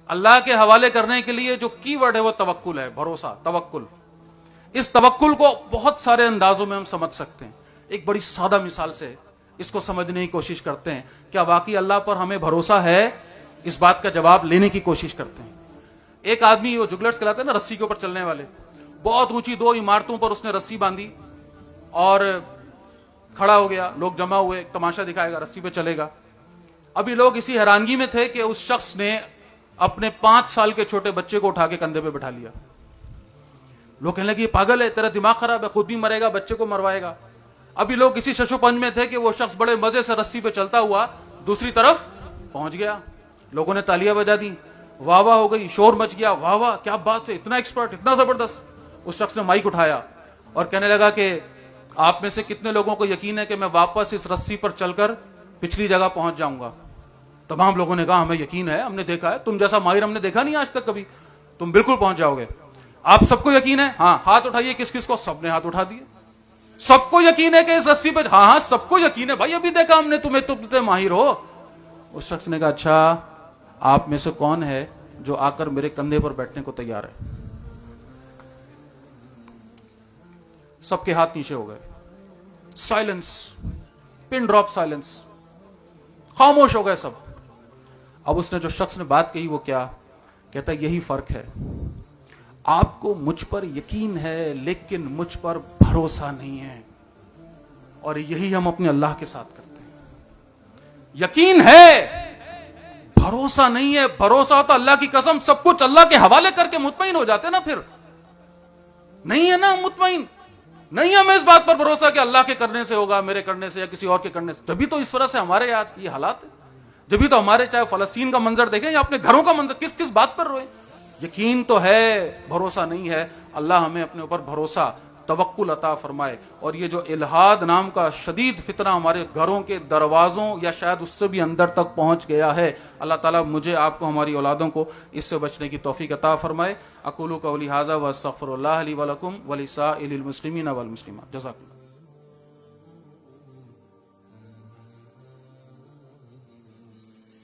اللہ کے حوالے کرنے کے لیے جو کی ورڈ ہے وہ توکل ہے، بھروسہ، توکل۔ اس توکل کو بہت سارے اندازوں میں ہم سمجھ سکتے ہیں۔ ایک بڑی سادہ مثال سے اس کو سمجھنے کی کوشش کرتے ہیں، کیا واقعی اللہ پر ہمیں بھروسہ ہے؟ اس بات کا جواب لینے کی کوشش کرتے ہیں۔ ایک آدمی، وہ جگلرز کہلاتے ہیں نا، رسی کے اوپر چلنے والے، بہت اونچی 2 عمارتوں پر اس نے رسی باندھی اور کھڑا ہو گیا، لوگ جمع ہوئے، تماشا دکھائے گا، رسی پہ چلے گا۔ ابھی لوگ اسی حیرانگی میں تھے کہ اس شخص نے اپنے 5 سال کے چھوٹے بچے کو اٹھا کے کندھے پہ بٹھا لیا۔ لوگ کہنے لگے یہ پاگل ہے، تیرا دماغ خراب ہے، خود بھی مرے گا، بچے کو مروائے گا۔ ابھی لوگ اسی شش و پنج میں تھے کہ وہ شخص بڑے مزے سے رسی پہ چلتا ہوا دوسری طرف پہنچ گیا۔ لوگوں نے تالیاں بجا دی، واہ واہ ہو گئی، شور مچ گیا، واہ واہ کیا بات ہے، اتنا ایکسپرٹ، اتنا زبردست۔ اس شخص نے مائک اٹھایا اور کہنے لگا کہ آپ میں سے کتنے لوگوں کو یقین ہے کہ میں واپس اس رسی پر چل کر پچھلی جگہ پہنچ جاؤں گا؟ تمام لوگوں نے کہا ہمیں یقین ہے، ہم نے دیکھا ہے، تم جیسا ماہر ہم نے دیکھا نہیں آج تک کبھی، تم بالکل پہنچ جاؤ گے۔ آپ سب کو یقین ہے؟ ہاں، ہاتھ اٹھائیے، کس کس کو؟ سب نے ہاتھ اٹھا دیے۔ سب کو یقین ہے کہ اس رسی پہ؟ ہاں ہاں سب کو یقین ہے بھائی، ابھی دیکھا ہم نے تمہیں، تم ماہر ہو۔ اس شخص نے کہا اچھا آپ میں سے کون ہے جو آ کر میرے کندھے پر بیٹھنے کو تیار ہے؟ سب کے ہاتھ نیچے ہو گئے، سائلنس، پن ڈراپ سائلنس، خاموش ہو گئے سب۔ اب اس نے، جو شخص نے بات کہی، وہ کیا کہتا ہے؟ یہی فرق ہے، آپ کو مجھ پر یقین ہے لیکن مجھ پر بھروسہ نہیں ہے، اور یہی ہم اپنے اللہ کے ساتھ کرتے ہیں۔ یقین ہے، بھروسہ نہیں ہے۔ بھروسہ تو اللہ کی قسم سب کچھ اللہ کے حوالے کر کے مطمئن ہو جاتے نا، پھر نہیں ہے نا مطمئن، نہیں ہمیں اس بات پر بھروسہ کہ اللہ کے کرنے سے ہوگا، میرے کرنے سے یا کسی اور کے کرنے سے۔ جبھی تو اس طرح سے ہمارے آج یہ حالات ہیں، جبھی تو ہمارے، چاہے فلسطین کا منظر دیکھیں یا اپنے گھروں کا منظر، کس کس بات پر روئیں؟ یقین تو ہے، بھروسہ نہیں ہے۔ اللہ ہمیں اپنے اوپر بھروسہ، توکل عطا فرمائے۔ اور یہ جو الحاد نام کا شدید فتنہ ہمارے گھروں کے دروازوں یا شاید اس سے بھی اندر تک پہنچ گیا ہے، اللہ تعالیٰ مجھے، آپ کو، ہماری اولادوں کو اس سے بچنے کی توفیق عطا فرمائے۔ اقول قولی ھذا واستغفر اللہ لی ولکم ولسائر المسلمین والمسلمات۔ جزاک اللہ۔